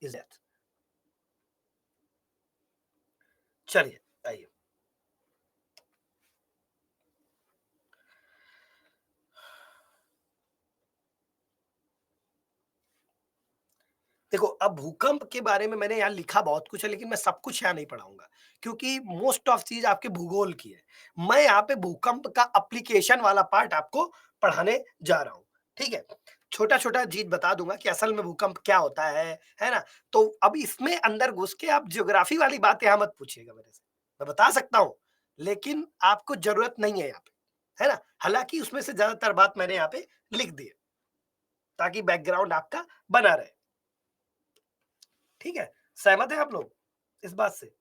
Is death. चलिए आइए, देखो अब भूकंप के बारे में मैंने यहाँ लिखा बहुत कुछ है, लेकिन मैं सब कुछ यहाँ नहीं पढ़ाऊंगा, क्योंकि मोस्ट ऑफ चीज आपके भूगोल की है। मैं यहाँ पे भूकंप का एप्लीकेशन वाला पार्ट आपको पढ़ाने जा रहा हूँ। ठीक है, छोटा छोटा चीज बता दूंगा कि असल में भूकंप क्या होता है ना। तो अब इसमें अंदर घुस के आप ज्योग्राफी वाली बात यहाँ मत पूछिएगा मेरे से। मैं बता सकता हूँ, लेकिन आपको जरूरत नहीं है यहाँ पे, है ना। हालांकि उसमें से ज्यादातर बात मैंने यहाँ पे लिख दी है, ताकि बैकग्राउंड आपका बना रहे। ठीक है, सहमत है आप लोग इस बात से?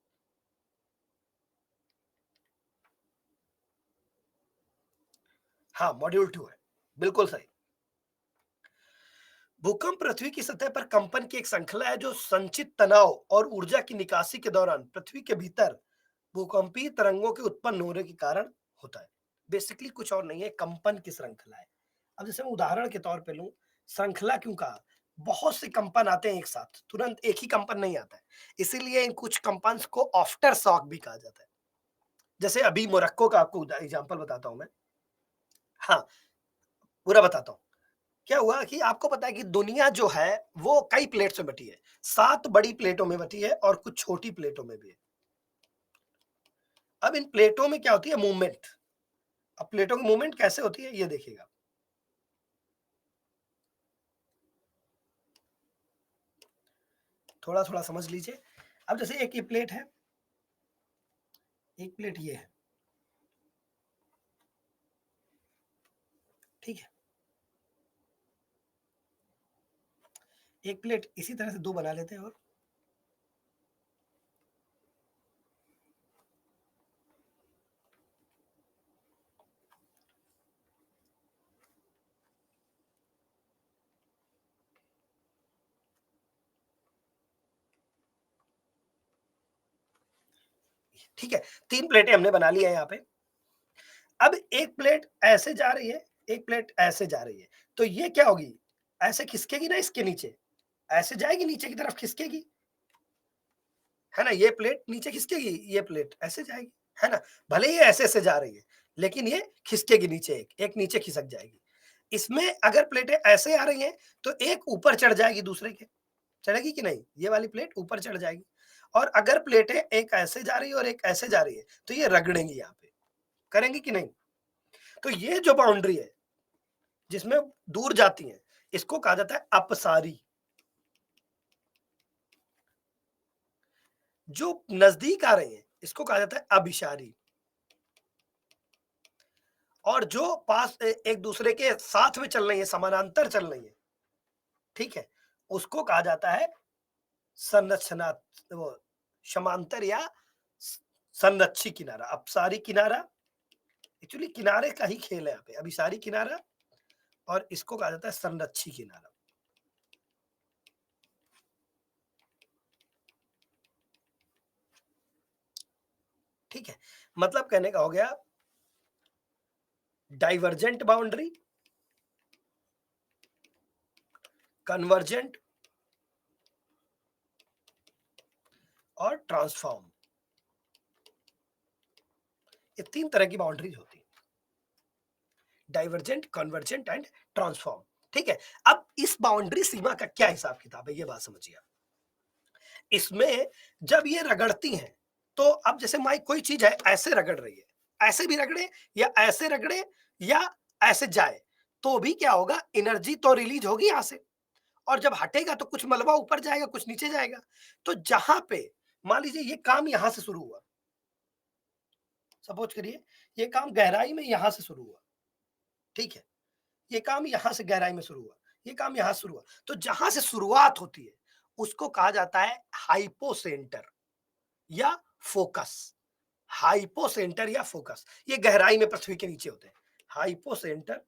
हाँ, मॉड्यूल 2 है, बिल्कुल सही। भूकंप पृथ्वी की सतह पर कंपन की एक श्रृंखला है, जो संचित तनाव और ऊर्जा की निकासी के दौरान पृथ्वी के भीतर भूकंपीय तरंगों के उत्पन्न होने के कारण होता है। बेसिकली कुछ और नहीं है, कंपन की श्रृंखला है। अब जैसे मैं उदाहरण के तौर पे लूं, श्रृंखला क्यों कहा? बहुत से कंपन आते हैं एक साथ, तुरंत एक ही कंपन नहीं आता है। इसीलिए इन कुछ कंपन को आफ्टर शॉक भी कहा जाता है। जैसे अभी मोरक्को का आपको एग्जांपल बताता हूं मैं। हाँ, पूरा बताता हूँ। क्या हुआ कि आपको पता है कि दुनिया जो है वो कई प्लेट्स में बटी है। 7 बड़ी प्लेटों में बटी है और कुछ छोटी प्लेटों में भी है। अब इन प्लेटों में क्या होती है? मूवमेंट। अब प्लेटों की मूवमेंट कैसे होती है ये देखिएगा। थोड़ा थोड़ा समझ लीजिए। अब जैसे एक ये प्लेट है, एक प्लेट ये है, ठीक है। एक प्लेट इसी तरह से दो बना लेते हैं, और ठीक है, 3 प्लेटें हमने बना ली है यहाँ पे। अब एक प्लेट ऐसे जा रही है, एक प्लेट ऐसे जा रही है, तो ये क्या होगी? ऐसे खिसकेगी ना इसके नीचे, ऐसे जाएगी नीचे की तरफ खिसकेगी, है ना। ये प्लेट नीचे खिसकेगी, ये प्लेट ऐसे जाएगी, है ना। भले ही ऐसे ऐसे जा रही है, लेकिन ये खिसकेगी नीचे, एक एक नीचे खिसक जाएगी। इसमें अगर प्लेटें ऐसे आ रही हैं, तो एक ऊपर चढ़ जाएगी दूसरे के। चढ़ेगी कि नहीं? ये वाली प्लेट ऊपर चढ़ जाएगी। और अगर प्लेटें एक ऐसे जा रही है और एक ऐसे जा रही है, तो ये रगड़ेंगी यहाँ पे। करेंगी कि नहीं? तो ये जो बाउंड्री है जिसमें दूर जाती है, इसको कहा जाता है अपसारी। जो नजदीक आ रही है, इसको कहा जाता है अभिसारी। और जो पास एक दूसरे के साथ में चल रही है, समानांतर चल रही है, ठीक है, उसको कहा जाता है संरचना, वो समांतर या संरक्षी किनारा, अपसारी किनारा। एक्चुअली किनारे का ही खेल है यहाँ पे, अभिसारी किनारा, और इसको कहा जाता है संरक्षी किनारा। ठीक है, मतलब कहने का हो गया डाइवर्जेंट बाउंड्री, कन्वर्जेंट और ट्रांसफॉर्म। ये 3 तरह की बाउंड्रीज होती है, डाइवर्जेंट, कन्वर्जेंट एंड ट्रांसफॉर्म। ठीक है, अब इस बाउंड्री सीमा का क्या हिसाब किताब है, ये बात समझिए। इसमें जब ये रगड़ती हैं, तो अब जैसे माई कोई चीज है ऐसे रगड़ रही है, ऐसे भी रगड़े या ऐसे रगड़े या ऐसे जाए, तो भी क्या होगा? एनर्जी तो रिलीज होगी यहां से, और जब हटेगा तो कुछ मलबा ऊपर जाएगा, कुछ नीचे जाएगा। तो जहां पे मान लीजिए ये काम यहां से शुरू हुआ, सपोज करिए ये काम गहराई में यहां से शुरू हुआ, ठीक है। ये काम यहां से गहराई में शुरू हुआ, ये काम यहां से शुरू हुआ, तो जहां से शुरुआत होती है उसको कहा जाता है हाइपोसेंटर या फोकस। हाइपोसेंटर या फोकस, ये गहराई में पृथ्वी के नीचे होते हैं। हाइपोसेंटर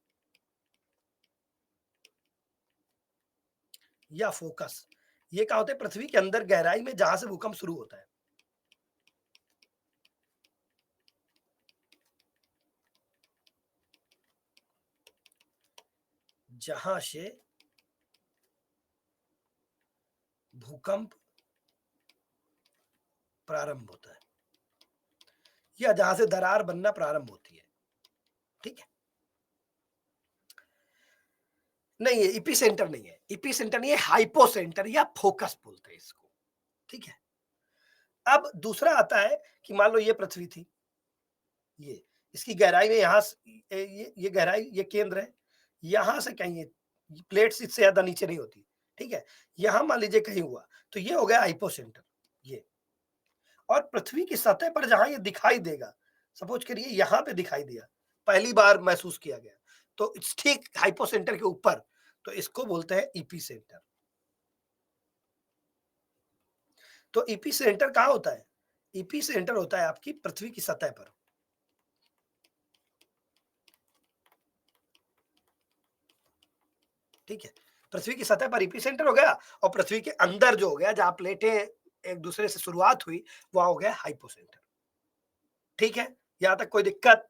या फोकस, ये क्या होते हैं? पृथ्वी के अंदर गहराई में जहां से भूकंप शुरू होता है। जहां से भूकंप प्रारंभ होता है या जहां से दरार बनना प्रारंभ होती है, ठीक है। नहीं, ये इपिसेंटर नहीं है, इपिसेंटर नहीं है, हाइपोसेंटर या फोकस बोलते हैं इसको, ठीक है। अब दूसरा आता है कि मान लो ये पृथ्वी थी, ये इसकी गहराई में यहाँ ये गहराई, ये केंद्र है, यहाँ से कहीं ये प्लेट्स इससे ज्यादा नीचे नहीं होती, ठीक है। यहाँ मान लीजिए कहीं हुआ तो ये हो गया हाइपोसेंटर, ये। और पृथ्वी की सतह पर जहां ये दिखाई देगा, सपोज करिए यहाँ पे दिखाई दिया, पहली बार महसूस किया गया, तो इट्स ठीक हाइपोसेंटर के ऊपर, तो इसको बोलते हैं ईपी सेंटर। तो ईपी सेंटर कहाँ होता है? ईपी सेंटर होता है आपकी पृथ्वी की सतह पर, ठीक है। पृथ्वी की सतह पर ईपी सेंटर हो गया, और पृथ्वी के अंदर जो हो गया, जहां प्लेटें एक दूसरे से शुरुआत हुई, वहां हो गया हाइपोसेंटर, ठीक है। यहां तक कोई दिक्कत?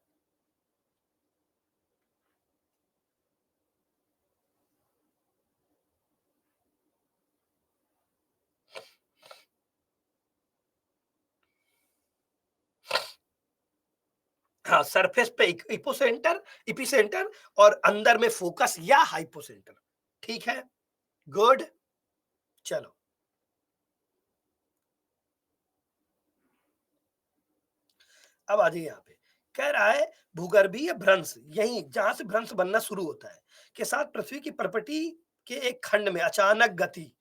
हाँ, सरफेस पे इपोसेंटर, इपिसेंटर, और अंदर में फोकस या हाइपोसेंटर, ठीक है। गुड। चलो, अब आ जाइए यहाँ पे। कह रहा है भूगर्भीय भ्रंश, यही जहां से भ्रंश बनना शुरू होता है, के साथ पृथ्वी की प्रपटी के एक खंड में अचानक गति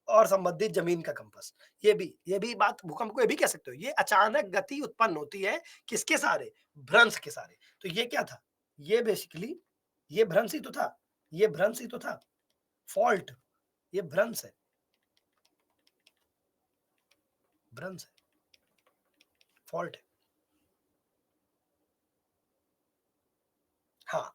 और संबंधित जमीन का कंपस। ये भी बात भूकंप को ये भी कह सकते हो, ये अचानक गति उत्पन्न होती है, किसके सहारे? भ्रंश के सहारे। तो ये क्या था? ये बेसिकली ये भ्रंश ही तो था, ये भ्रंश ही तो था, फॉल्ट, ये भ्रंश है, भ्रंश है, फॉल्ट है। हाँ,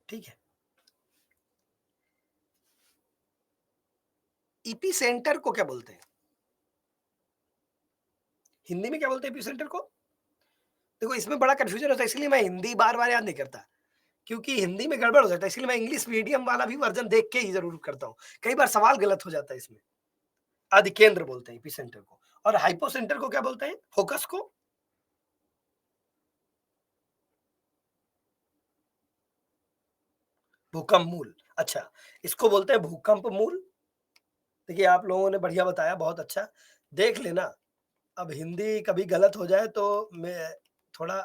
ठीक है। ईपी सेंटर को क्या बोलते हैं? हिंदी में क्या बोलते हैं ईपी सेंटर को? देखो, इसमें बड़ा कन्फ्यूजन होता है, इसलिए मैं हिंदी बार बार याद नहीं करता, क्योंकि हिंदी में गड़बड़ हो जाता है, इसलिए मैं इंग्लिश मीडियम वाला भी वर्जन देख के ही जरूर करता हूँ। कई बार सवाल गलत हो जाता है इसमें। अधिकेंद्र बोलते हैं ईपी सेंटर को, और हाइपो सेंटर को क्या बोलते हैं? फोकस को। भूकंप मूल, अच्छा, इसको बोलते हैं भूकंप मूल। देखिए, आप लोगों ने बढ़िया बताया, बहुत अच्छा। देख लेना, अब हिंदी कभी गलत हो जाए तो मैं थोड़ा,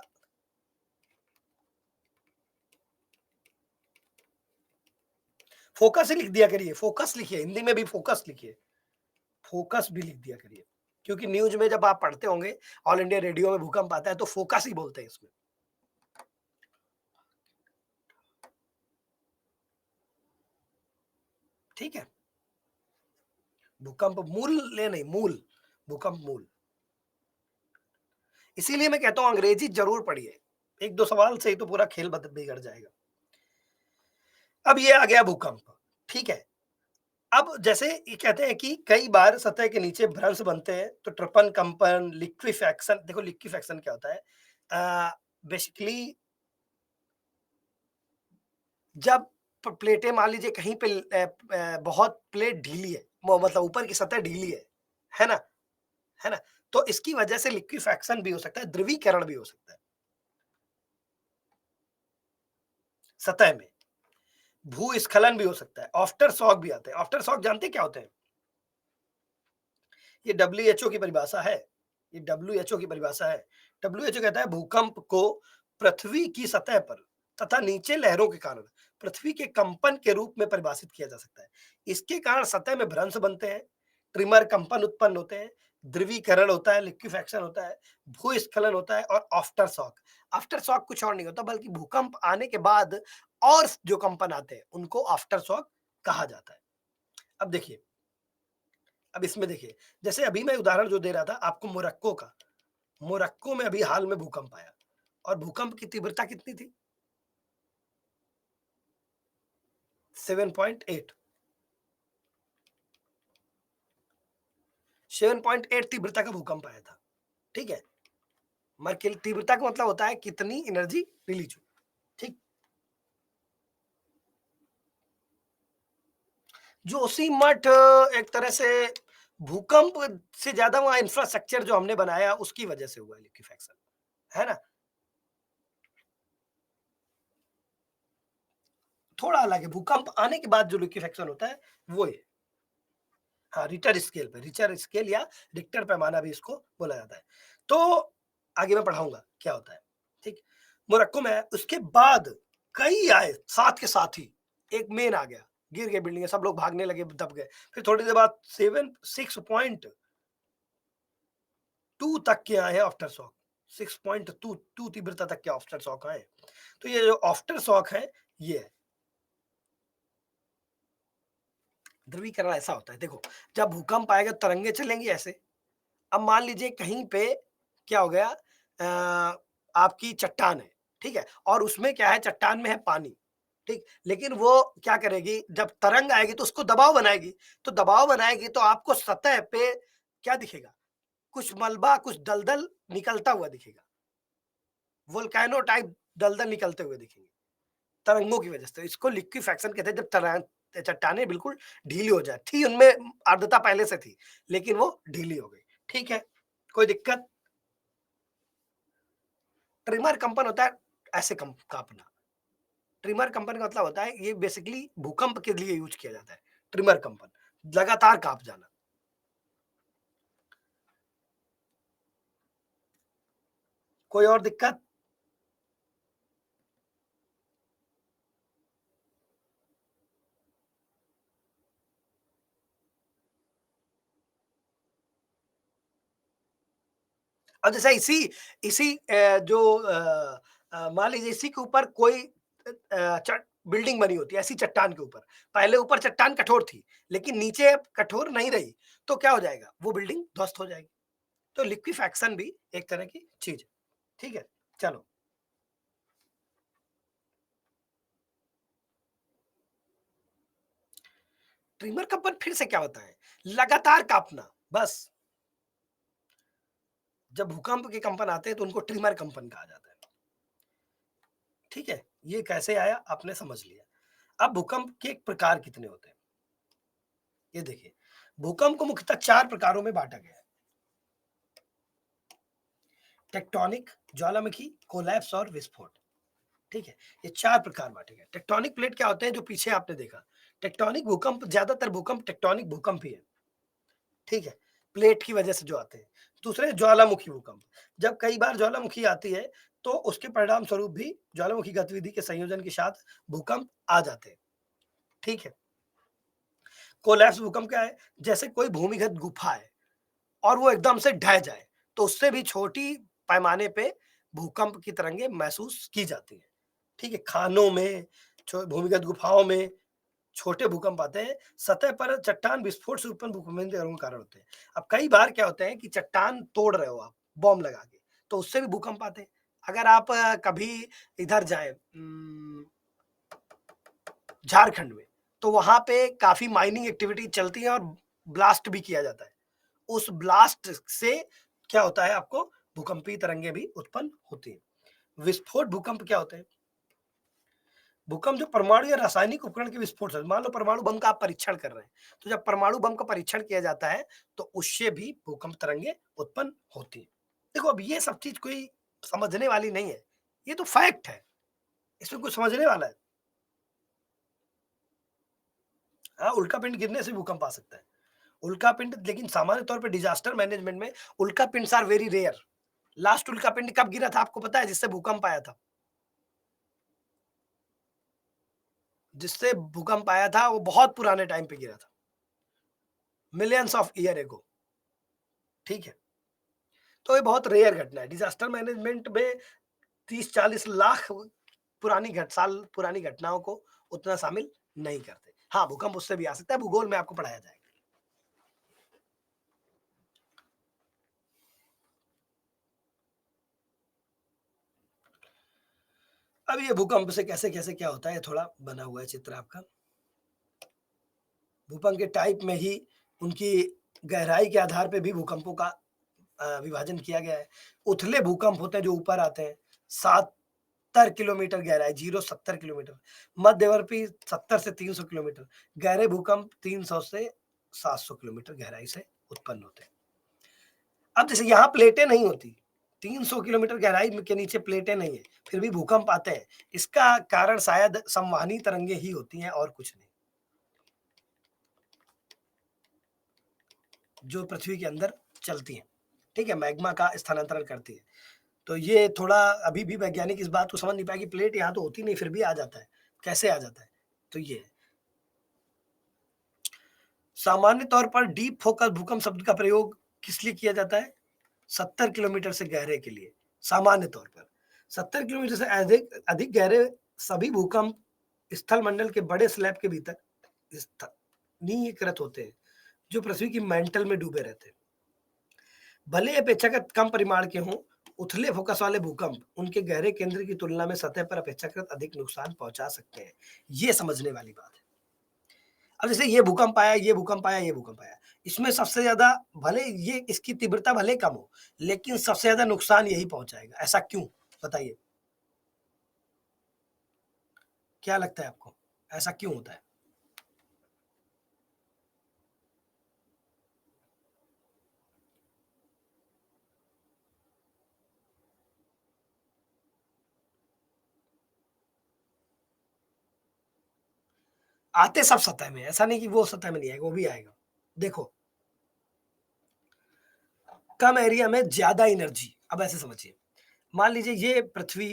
फोकस ही लिख दिया करिए, फोकस लिखिए, हिंदी में भी फोकस लिखिए, फोकस भी लिख दिया करिए, क्योंकि न्यूज में जब आप पढ़ते होंगे, ऑल इंडिया रेडियो में भूकंप आता है तो फोकस ही बोलते हैं इसमें, ठीक है। भूकंप मूल ले नहीं, मूल, भूकंप मूल। इसीलिए मैं कहता हूं अंग्रेजी जरूर पढ़िए, एक दो सवाल से ही तो पूरा खेल बिगड़ जाएगा। अब ये आ गया भूकंप, ठीक है। अब जैसे ये कहते हैं कि कई बार सतह के नीचे भ्रंश बनते हैं, तो ट्रपन कंपन, लिक्विफैक्शन, देखो लिक्विफैक्शन क्या होता है? बेसिकली जब प्लेटें मान लीजिए कहीं पे बहुत प्लेट ढीली है, मतलब ऊपर की सतह ढीली है ना, है ना, तो इसकी वजह से लिक्विफैक्शन भी हो सकता है, ध्रुवीकरण भी हो सकता है सतह में, भूस्खलन भी हो सकता है, आफ्टर शॉक भी आते हैं। आफ्टर शॉक जानते हैं क्या होते हैं? ये डब्ल्यूएचओ की परिभाषा है, ये डब्ल्यूएचओ की परिभाषा है। डब्ल्यूएचओ कहता है भूकंप को पृथ्वी की सतह पर तथा नीचे लहरों के कारण पृथ्वी के कंपन के रूप में परिभाषित किया जा सकता है। इसके कारण सतह में भ्रंश बनते हैं, ट्रिमर कंपन उत्पन्न होते हैं, ध्रुवीकरण होता है, लिक्विफैक्शन होता है, भूस्खलन होता है, और आफ्टर शॉक। आफ्टर शॉक कुछ और नहीं होता, बल्कि भूकंप आने के बाद और जो कंपन आते हैं उनको आफ्टर शॉक कहा जाता है। अब देखिए, अब इसमें देखिए, जैसे अभी मैं उदाहरण जो दे रहा था आपको मोरक्को का, मोरक्को में अभी हाल में भूकंप आया, और भूकंप की तीव्रता कितनी थी? 7.8, 7.8 तीव्रता का भूकंप आया था, ठीक है। मर्किल तीव्रता का मतलब होता है कितनी एनर्जी रिलीज हुई, ठीक। जोशीमठ एक तरह से भूकंप से ज्यादा वहां इंफ्रास्ट्रक्चर जो हमने बनाया उसकी वजह से हुआ लिक्विफेक्शन, है ना। थोड़ा अलग है, भूकंप आने के बाद जो लिक्विफेक्शन होता है वो है। हाँ, रिटर स्केल पे, रिचर स्केल या रिक्टर पैमाना भी इसको बोला जाता है। तो आगे मैं पढ़ाऊंगा क्या होता है, ठीक। मोरक्को में उसके बाद कई आए साथ के साथ ही, एक मेन आ गया, गिर गए बिल्डिंग, सब लोग भागने लगे, दब गए। फिर थोड़ी देर बाद 6.2 तक के आए आफ्टर शॉक, 6.2 तीव्रता तक के आफ्टर शॉक आए। तो ये जो आफ्टर शॉक है ये है। ध्रुवीकरण ऐसा होता है, देखो जब भूकंप आएगा तरंगे चलेंगी ऐसे। अब मान लीजिए कहीं पे क्या हो गया, आपकी चट्टान है, ठीक है, और उसमें क्या है, चट्टान में है पानी, ठीक। लेकिन वो क्या करेगी, जब तरंग आएगी तो उसको दबाव बनाएगी। तो दबाव बनाएगी तो आपको सतह पे क्या दिखेगा, कुछ मलबा, कुछ दलदल निकलता हुआ दिखेगा, वोल्केनो टाइप दलदल निकलते हुए दिखेंगे तरंगों की वजह से। इसको लिक्विफेक्शन कहते हैं, जब चट्टाने बिल्कुल ढीली हो जाए, थी उनमें आर्द्रता पहले से थी लेकिन वो ढीली हो गई, ठीक है, कोई दिक्कत। ट्रिमर कंपन होता है ऐसे कांपना। ट्रिमर कंपन का मतलब होता है, ये बेसिकली भूकंप के लिए यूज किया जाता है। ट्रिमर कंपन लगातार कांप जाना। कोई और दिक्कत? अब जैसे इसी इसी जो मान लीजिए इसी के ऊपर कोई बिल्डिंग बनी होती है ऐसी चट्टान के ऊपर। पहले ऊपर चट्टान कठोर थी लेकिन नीचे अब कठोर नहीं रही, तो क्या हो जाएगा, वो बिल्डिंग ध्वस्त हो जाएगी। तो लिक्विफैक्शन भी एक तरह की चीज है, ठीक है। चलो, ट्रिमर कंपन फिर से क्या होता है, लगातार कांपना बस। जब भूकंप के कंपन आते हैं तो उनको ट्रिमर कंपन कहा जाता है, ठीक है। ये कैसे आया आपने समझ लिया। अब भूकंप के प्रकार कितने होते हैं, ये देखिए। भूकंप को मुख्यतः 4 प्रकारों में बांटा गया है। टेक्टोनिक, ज्वालामुखी, कोलैप्स और विस्फोट, ठीक है। ये 4 प्रकार बांटे गए। टेक्टोनिक प्लेट क्या होते हैं, जो पीछे आपने देखा। टेक्टोनिक भूकंप, ज्यादातर भूकंप टेक्टोनिक भूकंप ही है, ठीक है, प्लेट की वजह से जो आते हैं। दूसरे ज्वालामुखी भूकंप, जब कई बार ज्वालामुखी आती है तो उसके परिणाम स्वरूप भी ज्वालामुखी गतिविधि के संयोजन के साथ भूकंप आ जाते हैं, ठीक है। कोलैप्स भूकंप क्या है, जैसे कोई भूमिगत गुफा है और वो एकदम से ढह जाए, तो उससे भी छोटी पैमाने पे भूकंप की तरंगें महसूस की जाती हैं, ठीक है। खानों में, भूमिगत गुफाओं में छोटे भूकंप आते हैं। सतह पर चट्टान विस्फोट से उत्पन्न भूकंप के कारण होते हैं। अब कई बार क्या होता है कि चट्टान तोड़ रहे हो आप बॉम्ब लगा के, तो उससे भी भूकंप आते हैं। अगर आप कभी इधर जाए झारखंड में, तो वहां पे काफी माइनिंग एक्टिविटी चलती है और ब्लास्ट भी किया जाता है। उस ब्लास्ट से क्या होता है, आपको भूकंपीय तरंगे भी उत्पन्न होती है। विस्फोट भूकंप क्या होते हैं, भूकंप जो परमाणु या रासायनिक उपकरण के विस्फोट से, मान लो परमाणु बम का आप परीक्षण कर रहे हैं, तो जब परमाणु बम का परीक्षण किया जाता है तो उससे भी भूकंप तरंगे उत्पन्न होती है। देखो अब ये सब चीज कोई समझने वाली नहीं है, ये तो फैक्ट है, इसमें कुछ समझने वाला है। हाँ, उल्का पिंड गिरने से भूकंप आ सकता है। उल्का पिंड, लेकिन सामान्य तौर पे डिजास्टर मैनेजमेंट में उल्का पिंड्स आर वेरी रेयर। लास्ट उल्का पिंड कब गिरा था आपको पता है, जिससे भूकंप आया था? जिससे भूकंप आया था वो बहुत पुराने टाइम पे गिरा था, मिलियंस ऑफ ईयर एगो, ठीक है। तो ये बहुत रेयर घटना है। डिजास्टर मैनेजमेंट में 30-40 लाख पुरानी साल पुरानी घटनाओं को उतना शामिल नहीं करते। हाँ, भूकंप उससे भी आ सकता है, भूगोल में आपको पढ़ाया जाएगा। अब ये भूकंप से कैसे कैसे क्या होता है, थोड़ा बना हुआ है चित्र आपका। भूकंप के टाइप में ही उनकी गहराई के आधार पे भी भूकंपों का विभाजन किया गया है। उथले भूकंप होते हैं जो ऊपर आते हैं, 70 किलोमीटर गहराई, 0 70 किलोमीटर, मध्यवर्ती 70 से 300 किलोमीटर, गहरे भूकंप 300 से 700 किलोमीटर गहराई से उत्पन्न होते हैं। अब जैसे यहाँ प्लेटें नहीं होती, 300 किलोमीटर गहराई के नीचे प्लेटें नहीं है, फिर भी भूकंप आते हैं। इसका कारण शायद संवहनी तरंगे ही होती हैं और कुछ नहीं, जो पृथ्वी के अंदर चलती हैं, ठीक है? मैग्मा का स्थानांतरण करती है। तो ये थोड़ा अभी भी वैज्ञानिक इस बात को समझ नहीं पाए कि प्लेट यहाँ तो होती नहीं, फिर भी आ जाता है, कैसे आ जाता है? तो ये है। सामान्य तौर पर डीप फोकस भूकंप शब्द का प्रयोग किस लिए किया जाता है? 70 किलोमीटर से गहरे के लिए, सामान्य तौर पर। 70 किलोमीटर से अधिक अधिक गहरे सभी भूकंप स्थल मंडल के बड़े स्लैब के भीतर स्थानीयकृत होते हैं, जो पृथ्वी की मैंटल में डूबे रहते हैं। भले ही अपेक्षाकृत कम परिमाण के हों, उथले फोकस वाले भूकंप उनके गहरे केंद्र की तुलना में सतह पर अपेक्षाकृत अधिक नुकसान पहुंचा सकते हैं। ये समझने वाली बात है। अब जैसे ये भूकंप आया, ये भूकंप आया, ये भूकंप आया, इसमें सबसे ज्यादा, भले ये इसकी तीव्रता भले कम हो, लेकिन सबसे ज्यादा नुकसान यही पहुंचाएगा। ऐसा क्यों, बताइए? क्या लगता है आपको, ऐसा क्यों होता है? आते सब सतह में, ऐसा नहीं कि वो सतह में नहीं आएगा, वो भी आएगा। देखो, कम एरिया में ज्यादा एनर्जी। अब ऐसे समझिए, मान लीजिए ये पृथ्वी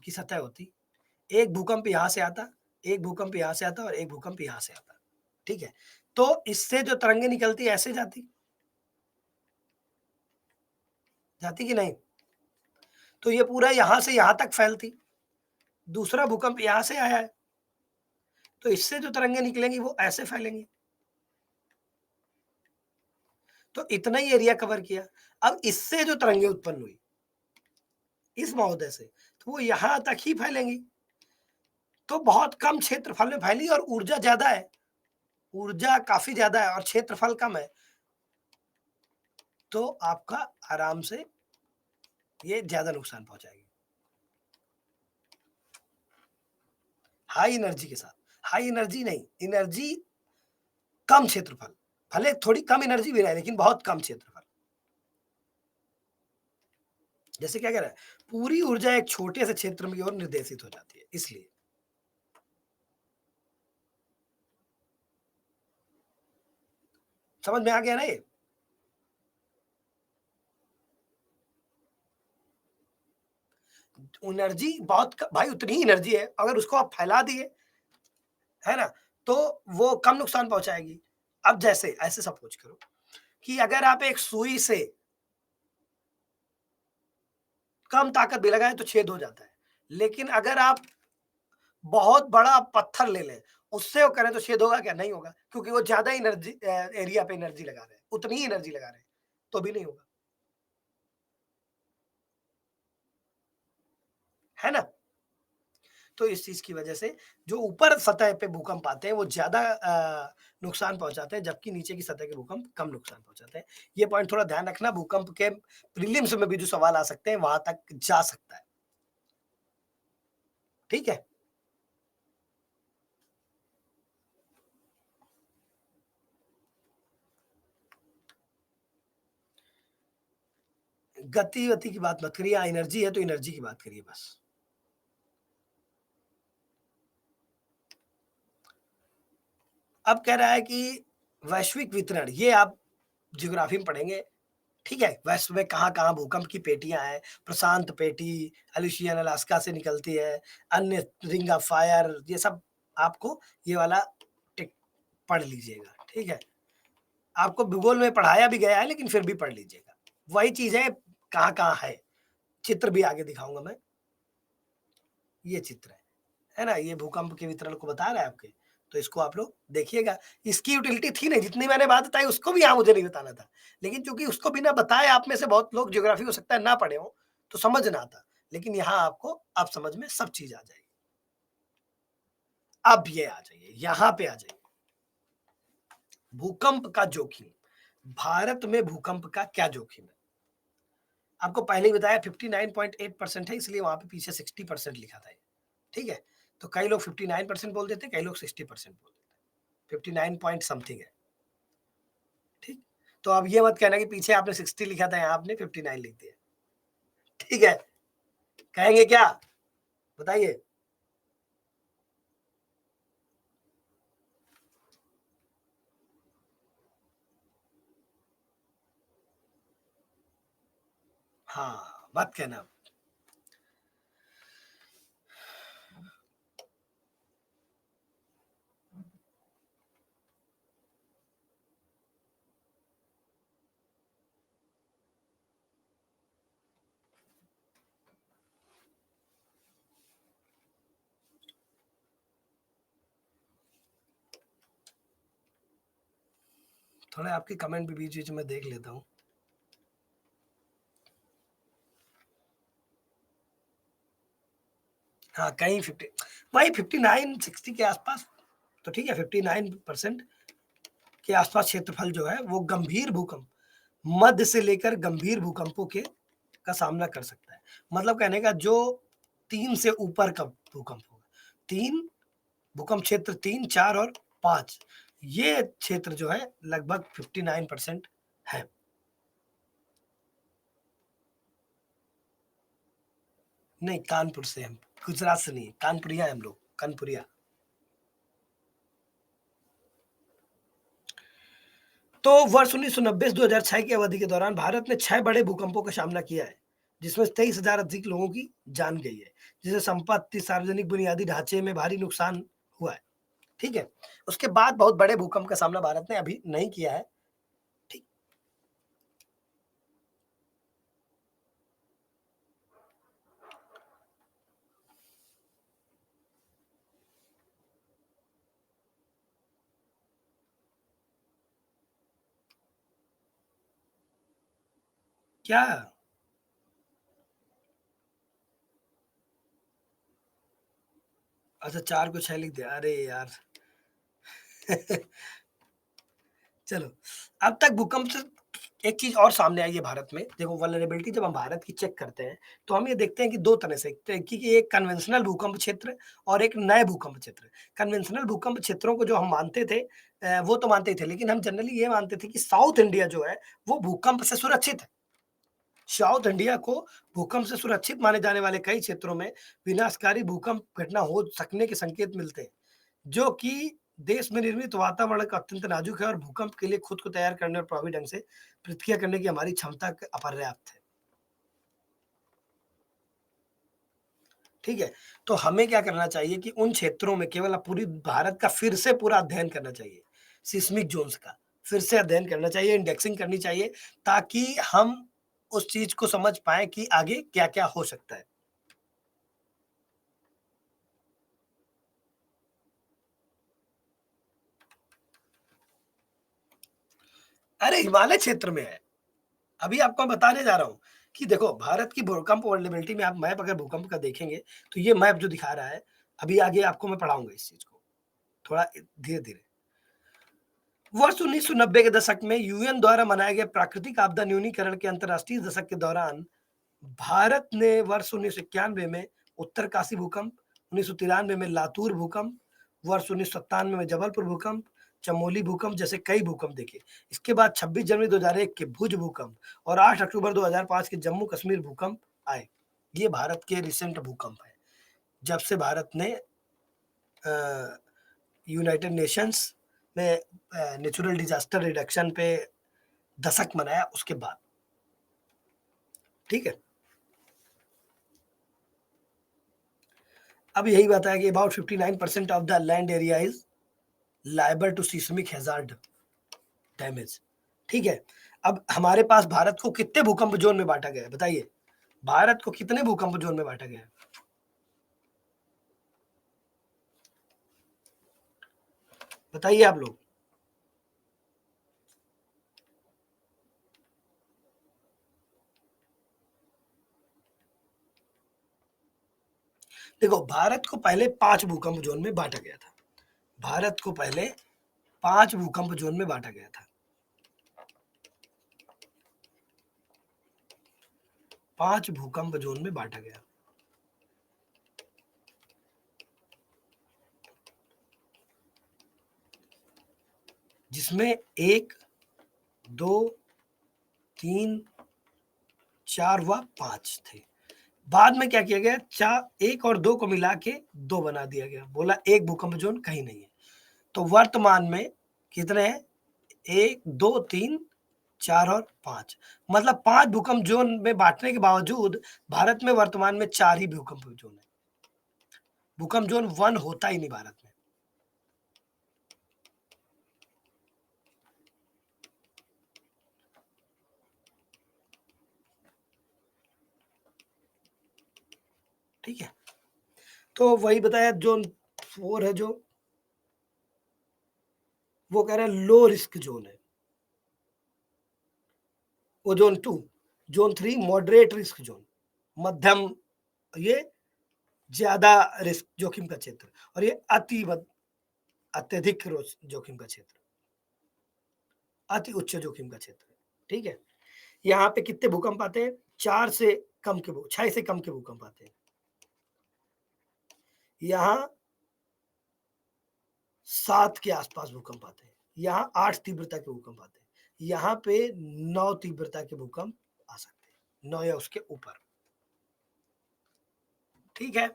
की सतह होती, एक भूकंप यहां से आता, एक भूकंप यहां से आता और एक भूकंप यहां से आता, ठीक है? तो इससे जो तरंगे निकलती ऐसे जाती, जाती कि नहीं? तो ये पूरा यहां से यहां तक फैलती। दूसरा भूकंप यहां से आया है, तो इससे जो तरंगे निकलेंगी वो ऐसे फैलेंगी। तो इतना ही एरिया कवर किया। अब इससे जो तरंगे उत्पन्न हुई इस महोदय से, तो वो यहां तक ही फैलेंगी। तो बहुत कम क्षेत्रफल में फैली और ऊर्जा ज्यादा है, ऊर्जा काफी ज्यादा है और क्षेत्रफल कम है, तो आपका आराम से ये ज्यादा नुकसान पहुंचाएगी। हाई एनर्जी के साथ, हाई एनर्जी नहीं, एनर्जी कम क्षेत्रफल, भले थोड़ी कम एनर्जी भी रहे लेकिन बहुत कम क्षेत्रफल। जैसे क्या कह रहा है, पूरी ऊर्जा एक छोटे से क्षेत्र में की ओर निर्देशित हो जाती है, इसलिए। समझ में आ गया ना ये? एनर्जी बहुत भाई उतनी ही एनर्जी है, अगर उसको आप फैला दिए, है ना, तो वो कम नुकसान पहुंचाएगी। अब जैसे ऐसे सपोज करो कि अगर आप एक सुई से कम ताकत भी लगाएं तो छेद हो जाता है, लेकिन अगर आप बहुत बड़ा पत्थर ले लें, उससे वो करें तो छेद होगा क्या? नहीं होगा, क्योंकि वो ज्यादा एनर्जी एरिया पे एनर्जी लगा रहे हैं, उतनी ही एनर्जी लगा रहे हैं, तो भी नहीं होगा, है ना? तो इस चीज की वजह से जो ऊपर सतह पे भूकंप आते हैं वो ज्यादा नुकसान पहुंचाते हैं, जबकि नीचे की सतह के भूकंप कम नुकसान पहुंचाते हैं। ये पॉइंट थोड़ा ध्यान रखना, भूकंप के प्रीलिम्स में भी जो सवाल आ सकते हैं वहां तक जा सकता है, ठीक है? गति वति की बात मत करिए, एनर्जी है तो एनर्जी की बात करिए बस। अब कह रहा है कि वैश्विक वितरण, ये आप ज्योग्राफी में पढ़ेंगे, ठीक है? वेस्ट में कहाँ-कहाँ भूकंप की पेटियाँ हैं, प्रशांत पेटी, एल्यूशियन अलास्का से निकलती है, अन्य रिंग ऑफ फायर, ये सब आपको ये वाला टिक पढ़ लीजिएगा, ठीक है? आपको भूगोल में पढ़ाया भी गया है लेकिन फिर भी पढ़ लीजिएगा। वही चीज़ है, कहाँ-कहाँ है, चित्र भी आगे दिखाऊँगा मैं, ये चित्र है ना? ये भूकंप के वितरण को बता रहा है आपके, तो इसको आप लोग देखिएगा। इसकी यूटिलिटी थी नहीं, जितनी मैंने बात बताई उसको भी यहाँ मुझे नहीं बताना था। लेकिन चूँकि उसको बिना बताए आप में से बहुत लोग ज्योग्राफी हो सकता है ना पढ़े हों, तो समझ ना आता। लेकिन यहाँ आपको अब समझ में सब चीज़ आ जाएगी। अब ये आ जाइए, यहाँ पे आ जाइए। भूकंप का जोखिम, भारत में भूकंप का क्या जोखिम है? आपको पहले ही बताया 59.8% है, इसलिए वहाँ पे पीछे 60% लिखा था ये, ठीक है? तो कई लोग 59% बोल देते हैं, कई लोग 60% बोल देते हैं। 59 पॉइंट समथिंग है, ठीक? तो अब ये मत कहना कि पीछे आपने 60 लिखा था, यहाँ आपने 59 लिख दिया, ठीक है? कहेंगे क्या? बताइए। हाँ, मत कहना। थोड़े आपके कमेंट भी बीच-बीच में देख लेता हूँ। हाँ, कहीं 50 वही 59-60 के आसपास, तो ठीक है, 59% के आसपास क्षेत्रफल जो है वो गंभीर भूकंप, मध्य से लेकर गंभीर भूकंपों के का सामना कर सकता है। मतलब कहने का जो 3 से ऊपर का भूकंप होगा। 3 भूकंप क्षेत्र 3, 4 और 5 ये क्षेत्र जो है लगभग 59% है। नहीं, कानपुर से हम, गुजरात से नहीं, कानपुरिया हैं हम लोग, कानपुरिया। तो वर्ष 1990 से 2006 की अवधि के दौरान भारत ने 6 बड़े भूकंपों का सामना किया है, जिसमें 23,000 अधिक लोगों की जान गई है, जिससे संपत्ति, सार्वजनिक बुनियादी ढांचे में भारी नुकसान हुआ है, ठीक है? उसके बाद बहुत बड़े भूकंप का सामना भारत ने अभी नहीं किया है, ठीक? क्या? अच्छा, 4 को 6 लिख दिया, अरे यार! चलो, अब तक भूकंप से एक चीज़ और सामने आई है भारत में। देखो, वल्नरेबिलिटी जब हम भारत की चेक करते हैं, तो हम ये देखते हैं कि 2 तरह से, कि एक कन्वेंशनल भूकंप क्षेत्र और एक नए भूकंप क्षेत्र। कन्वेंशनल भूकंप क्षेत्रों को जो हम मानते थे, वो तो मानते ही थे, लेकिन हम जनरली ये मानते थे कि साउथ इंडिया जो है, वो भूकंप से सुरक्षित है। साउथ इंडिया को भूकंप से सुरक्षित माने जाने वाले कई क्षेत्रों में विनाशकारी भूकंप घटना हो सकने के संकेत मिलते हैं, जो कि देश में निर्मित वातावरण का अत्यंत नाजुक है और भूकंप के लिए खुद को तैयार करने और प्रभावी ढंग से प्रतिक्रिया करने की हमारी क्षमता अपर्याप्त है। ठीक है? तो हमें क्या करना चाहिए कि उन क्षेत्रों में केवल पूरी भारत का फिर से पूरा अध्ययन करना चाहिए, सिस्मिक ज़ोन्स का, फिर से अध्ययन करना चाहिए, इंडेक्सिंग करनी चाहिए, ताकि हम उस चीज़ को समझ पाएँ कि आगे क्या-क्या हो सकता है। अरे! हिमालय क्षेत्र में है। अभी आपको मैं बताने जा रहा हूँ कि देखो, भारत की भूकंप वल्नरेबिलिटी में आप मैप अगर भूकंप का देखेंगे, तो ये मैप जो दिखा रहा है, अभी आगे आपको मैं पढ़ाऊँगा इस चीज़ को, थोड़ा धीरे-धीरे। वर्ष 1990 के दशक में यूएन द्वारा मनाए गए प्राकृतिक आपदा न्यूनीकरण के अंतर्राष्ट्रीय दशक के दौरान भारत ने वर्ष 1991 में उत्तरकाशी भूकंप, 1993 में लातूर भूकंप, वर्ष 1997 में जबलपुर भूकंप, चमोली भूकंप जैसे कई भूकंप देखे। इसके बाद 26 जनवरी 2001 के भुज भूकंप और 8 अक्टूबर 2005 के जम्मू कश्मीर भूकंप आए। ये भारत के रिसेंट भूकंप हैं। जब से भारत ने यूनाइटेड नेशंस में नेचुरल डिजास्टर रिडक्शन पे दशक मनाया उसके बाद, ठीक है? अब यही बताया कि about 59% of the land area is liable to seismic hazard damage, ठीक है? अब हमारे पास भारत को कितने भूकंप जोन में बांटा गया है, बताइए? भारत को कितने भूकंप जोन में बांटा गया है? बताइए आप लोग। देखो, भारत को पहले 5 भूकंप जोन में बांटा गया था। भारत को पहले 5 भूकंप जोन में बांटा गया था। 5 भूकंप जोन में बांटा गया। जिसमें 1, 2, 3, 4 व 5 थे। बाद में क्या किया गया, 1 और 2 को मिला के 2 बना दिया गया। बोला एक भूकंप जोन कहीं नहीं है। तो वर्तमान में कितने हैं? 1, 2, 3, 4 और 5। मतलब 5 भूकंप जोन में बांटने के बावजूद भारत में वर्तमान में 4 ही भूकंप जोन है। भूकंप जोन 1 होता ही नहीं भारत में। ठीक है, तो वही बताया जोन 4 है जो, वो कह रहा है लो रिस्क जोन है। वो zone 2, zone 3 moderate risk zone, मध्यम, ये ज्यादा रिस्क जोखिम का क्षेत्र, और ये अत्यधिक जोखिम का क्षेत्र, अति उच्च जोखिम का क्षेत्र। ठीक है, यहाँ पे कितने भूकंप आते हैं? 4 से कम के 6 से कम के भूकंप आते हैं। यहाँ 7 के आसपास भूकंप आते हैं। यहाँ 8 तीव्रता के भूकंप आते हैं। यहाँ पे 9 तीव्रता के भूकंप आ सकते हैं, 9 या उसके ऊपर। ठीक है,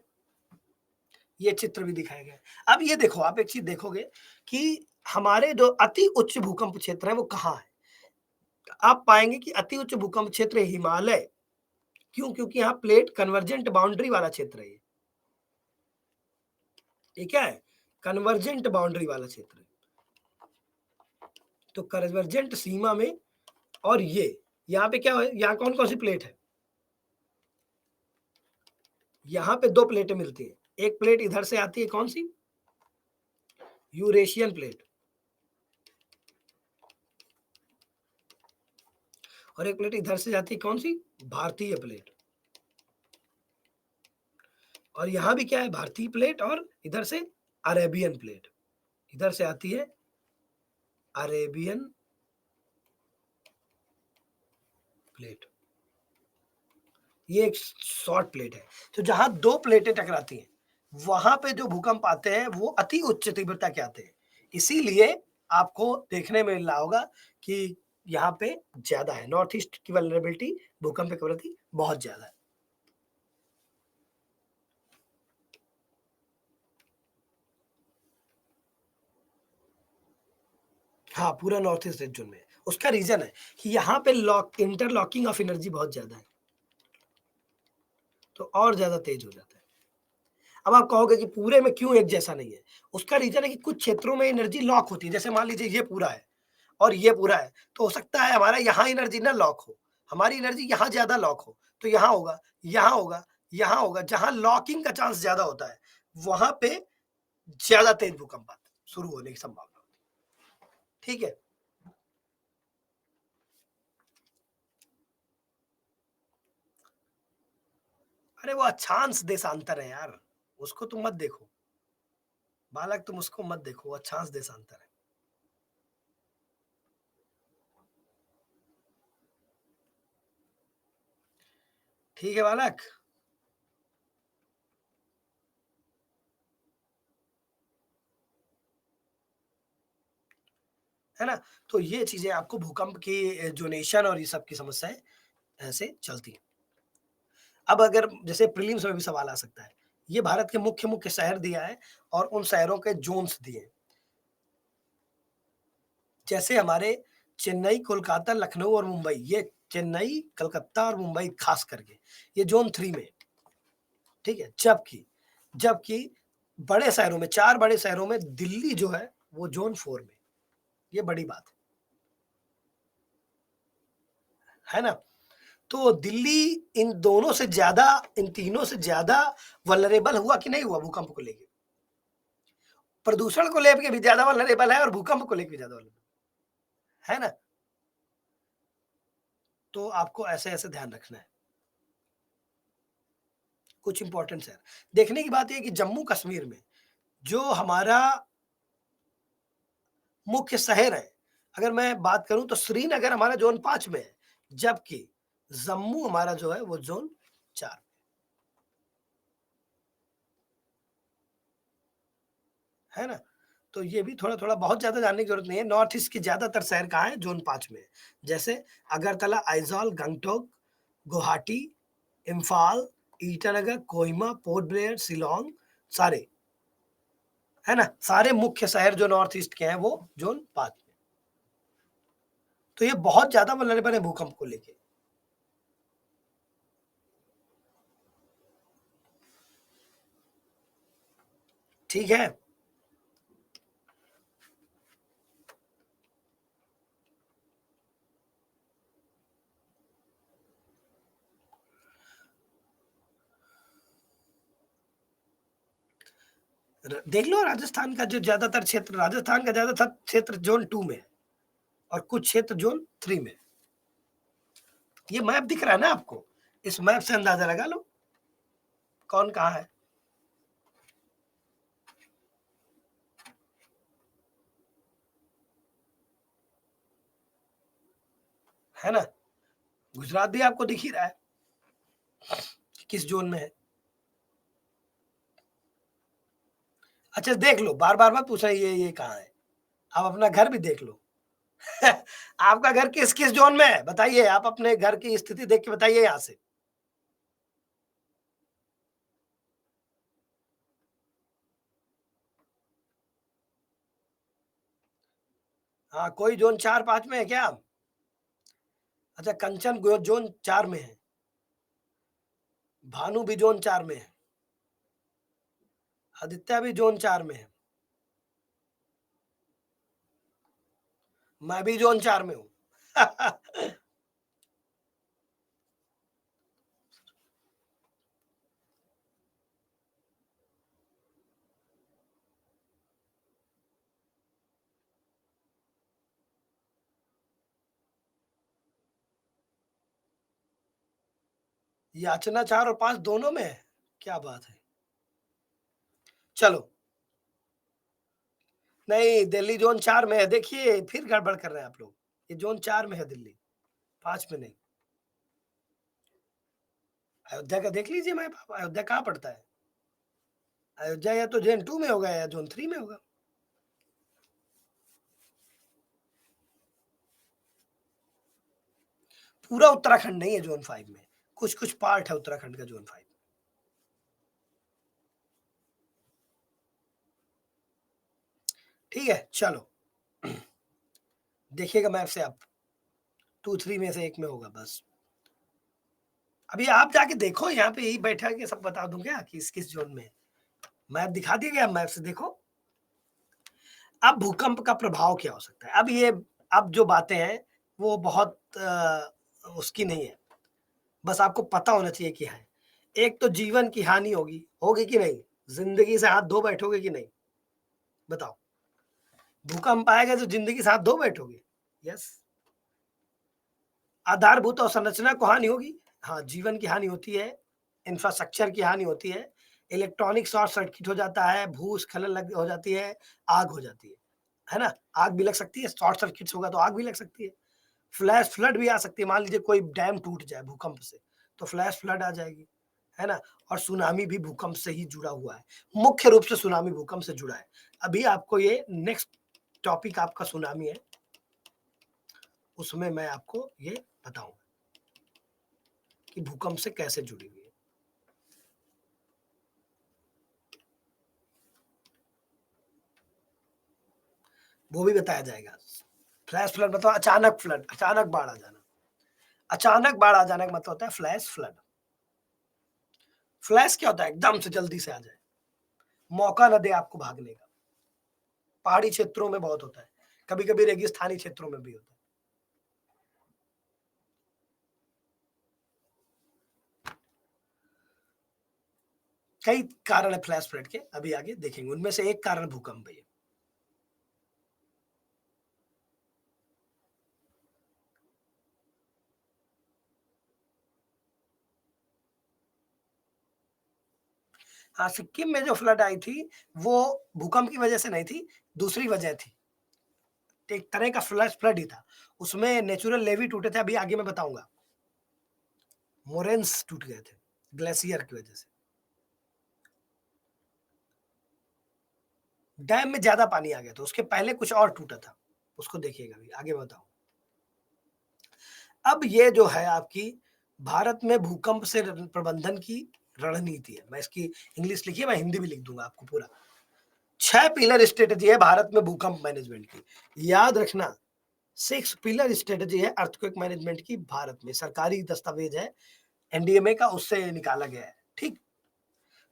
ये चित्र भी दिखाया गया है। अब ये देखो, आप एक चीज देखोगे कि हमारे जो अति उच्च भूकंप क्षेत्र है वो कहाँ है। आप पाएंगे कि अति उच्च भूकंप क्षेत्र हिमालय। क्यों? क्योंकि यहाँ प्लेट कन्वर्जेंट बाउंड्री वाला क्षेत्र है। ये क्या है? कन्वर्जेंट बाउंड्री वाला क्षेत्र है। तो कन्वर्जेंट सीमा में, और ये यहाँ पे क्या है, यहाँ कौन कौन सी प्लेट है? यहाँ पे 2 प्लेटें मिलती है। एक प्लेट इधर से आती है, कौन सी? Eurasian plate. और एक प्लेट इधर से जाती है, कौन सी? भारतीय प्लेट। और यहां भी क्या है? भारतीय प्लेट, और इधर से अरेबियन प्लेट। इधर से आती है अरेबियन प्लेट। ये एक शॉर्ट प्लेट है। तो जहां 2 प्लेटें टकराती हैं, वहां पे जो भूकंप आते हैं वो अति उच्च तीव्रता के आते हैं। इसीलिए आपको देखने में मिल रहा होगा कि यहाँ पे ज्यादा है, नॉर्थ ईस्ट की वल्नरेबिलिटी भूकंप के प्रति बहुत ज्यादा है। हाँ, पूरा नॉर्थ ईस्ट जोन में। उसका रीजन है कि यहाँ पे इंटरलॉकिंग ऑफ एनर्जी बहुत ज्यादा है, तो और ज्यादा तेज हो जाता है। अब आप कहोगे कि पूरे में क्यों एक जैसा नहीं है? उसका रीजन है कि कुछ क्षेत्रों में एनर्जी लॉक होती है। जैसे मान लीजिए ये पूरा है और ये पूरा है, तो हो सकता है हमारा यहाँ एनर्जी ना लॉक हो, हमारी एनर्जी यहाँ ज्यादा लॉक हो, तो यहाँ होगा, यहाँ होगा, यहाँ होगा। जहां लॉकिंग का चांस ज्यादा होता है वहां पे ज्यादा तेज भूकंप शुरू होने की संभावना होती है। ठीक है, अरे वो अक्षांश देशांतर है यार, उसको तुम मत देखो बालक, तुम उसको मत देखो, वो अक्षांश देशांतर है। ठीक है बालक, है ना? तो ये चीजें आपको भूकंप की जोनेशन और ये सब की समस्याएं ऐसे चलती हैं। अब अगर जैसे प्रीलिम्स में भी सवाल आ सकता है, ये भारत के मुख्य मुख्य शहर दिया है और उन शहरों के जोन्स दिए हैं। जैसे हमारे चेन्नई, कोलकाता, लखनऊ और मुंबई, ये चेन्नई, कलकत्ता और मुंबई खास करके ये जोन 3 में। ठीक है, जबकि जबकि बड़े शहरों में, 4 बड़े शहरों में दिल्ली जो है वो जोन 4 में। ये बड़ी बात है ना? तो दिल्ली इन दोनों से ज्यादा, इन तीनों से ज्यादा वल्नरेबल हुआ कि नहीं हुआ भूकंप को लेके? प्रदूषण को लेके भी ज्यादा वल्नरेबल है और भूकंप को लेके भी ज्यादा वल्नरेबल है ना? तो आपको ऐसे ऐसे ध्यान रखना है। कुछ इंपॉर्टेंट है देखने की बात यह कि जम्मू कश्मीर में जो हमारा मुख्य शहर है, अगर मैं बात करूं तो श्रीनगर हमारा जोन 5 में है, जबकि जम्मू हमारा जो है वो ज़ोन 4, है ना? तो ये भी थोड़ा-थोड़ा बहुत ज़्यादा जानने की ज़रूरत नहीं है। नॉर्थ ईस्ट के ज़्यादातर शहर कहाँ हैं? ज़ोन 5 में है। जैसे अगरतला, आइज़ॉल, गंगटोक, गुवाहाटी, इम्फाल, ईटानगर, कोहिमा, पोर्ट ब्लेयर, शिलांग, सारे, है ना? सारे मुख्य शहर जो नॉर्थ ईस्ट के हैं वो ज़ोन 5 में। तो ये बहुत ज़्यादा वल्नरेबल है भूकंप को लेके। ठीक है? देख लो राजस्थान का जो ज़्यादातर क्षेत्र, राजस्थान का ज़्यादातर क्षेत्र ज़ोन 2 में है और कुछ क्षेत्र ज़ोन 3 में है। ये मैप दिख रहा है ना आपको? इस मैप से अंदाज़ा लगा लो, कौन कहाँ है। है ना? गुजरात भी आपको दिख ही रहा है, किस ज़ोन में है। अच्छा देख लो, बार-बार मत पूछना ये कहाँ है। आप अपना घर भी देख लो। आपका घर किस-किस ज़ोन में है? बताइए, आप अपने घर की स्थिति देख के बताइए यहाँ से। हाँ, कोई ज़ोन 4-5 में है क्या? अच्छा, कंचन ज़ोन 4 में है। भानु भी ज़ोन 4 में है। आदित्य भी ज़ोन 4 में है। मैं भी ज़ोन 4 में हूँ। याचना 4 और 5 दोनों में है? क्या बात है! चलो, नहीं दिल्ली ज़ोन 4 में है, देखिए फिर गड़बड़ कर रहे हैं आप लोग। ये ज़ोन 4 में है दिल्ली, 5 में नहीं। अयोध्या का देख लीजिए मैप आप, अयोध्या कहाँ पड़ता है? अयोध्या या तो ज़ोन 2 में होगा या ज़ोन 3 में होगा। पूरा उत्तराखंड नहीं है ज़ोन 5 में, कुछ-कुछ पार्ट है उत्तराखंड का ज़ोन 5। ठीक है, चलो देखिएगा मैप से आप, 2-3 में से एक में होगा बस। अभी आप जाके देखो, यहाँ पे यही बैठा के सब बता दूँ क्या किस-किस ज़ोन में है? मैप दिखा दिया गया, मैप से देखो। अब भूकंप का प्रभाव क्या हो सकता है? अब जो बातें हैं वो बहुत उसकी नहीं है, बस आपको पता होना चाहिए कि है। एक तो जीवन की हानि होगी, होगी कि नहीं? ज़िंदगी से हाथ धो बैठोगे कि नहीं? बताओ। भूकंप आएगा तो ज़िंदगी से हाथ धो बैठोगे? यस। आधारभूत अवसंरचना को हानि होगी? हाँ, जीवन की हानि होती है, इंफ्रास्ट्रक्चर की हानि होती है, इलेक्ट्रॉनिक शॉर्ट सर्किट हो जाता है, भूस्खलन लग हो जाती है, आग हो जाती है ना? आग भी लग सकती है, शॉर्ट सर्किट्स होगा तो आग भी लग सकती है। फ्लैश फ्लड भी आ सकती है, मान लीजिए कोई डैम टूट जाए भूकंप से, तो फ्लैश फ्लड आ जाएगी, है ना? और सुनामी भी भूकंप से ही जुड़ा हुआ है, मुख्य रूप से सुनामी भूकंप से जुड़ा है। अभी आपको ये नेक्स्ट टॉपिक आपका सुनामी है, उसमें मैं आपको ये बताऊँगा कि भूकंप से कैसे जुड़ी हुई है। वो भी बताया जाएगा। फ्लैश फ्लड मतलब अचानक फ्लड, अचानक बाढ़ आ जाना। अचानक बाढ़ आ जाने का मतलब होता है फ्लैश फ्लड। फ्लैश क्या होता है? एकदम से जल्दी से आ जाए, मौका ना दे आपको भागने का। पहाड़ी क्षेत्रों में बहुत होता है, कभी-कभी रेगिस्तानी क्षेत्रों में भी होता है। कई कारण है फ्लैश फ्लड के, अभी आगे देखेंगे। उनमें से एक कारण भूकंप है। हाँ, सिक्किम में जो फ्लड आई थी, वो भूकंप की वजह से नहीं थी, दूसरी वजह थी। एक तरह का फ्लैश फ्लड ही था। उसमें नेचुरल लेवी टूटे थे, अभी आगे मैं बताऊँगा। मोरेन्स टूट गए थे ग्लेशियर की वजह से। डैम में ज्यादा पानी आ गया था, उसके पहले कुछ और टूटा था, उसको देखिएगा अभी आगे बताओ। अब ये जो है आपकी भारत में भूकंप से प्रबंधन की रणनीति है। मैं इसकी इंग्लिश लिखिए, मैं हिंदी भी लिख दूंगा आपको पूरा। 6 पिलर स्ट्रेटजी है भारत में भूकंप मैनेजमेंट की, याद रखना। 6 पिलर स्ट्रेटजी है अर्थक्वेक मैनेजमेंट की भारत में, सरकारी दस्तावेज है एनडीएमए का, उससे निकाला गया है। ठीक,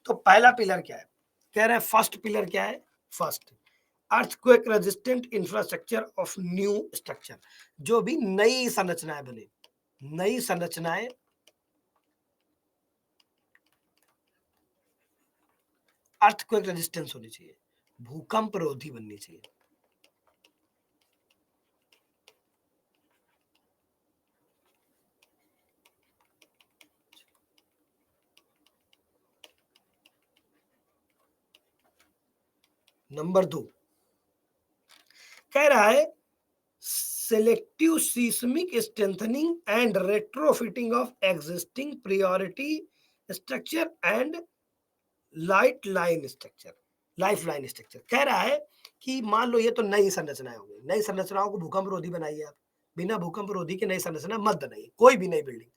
तो पहला पिलर क्या है, कह रहे हैं फर्स्ट पिलर क्या है, first earthquake resistant infrastructure of new structure. जो भी नई संरचनाएं बने, नई संरचनाएं अर्थक्वेक रेजिस्टेंस होनी चाहिए, भूकंप रोधी बननी चाहिए। नंबर 2 कह रहा है selective seismic strengthening and retrofitting of existing priority structure and light line structure, life line structure. कह रहा है कि मान लो ये तो नई संरचनाएं हो गई, नई संरचनाओं को भूकंप रोधी बनाइए आप, बिना भूकंप रोधी के नई संरचना मत बनाइए, कोई भी नई बिल्डिंग।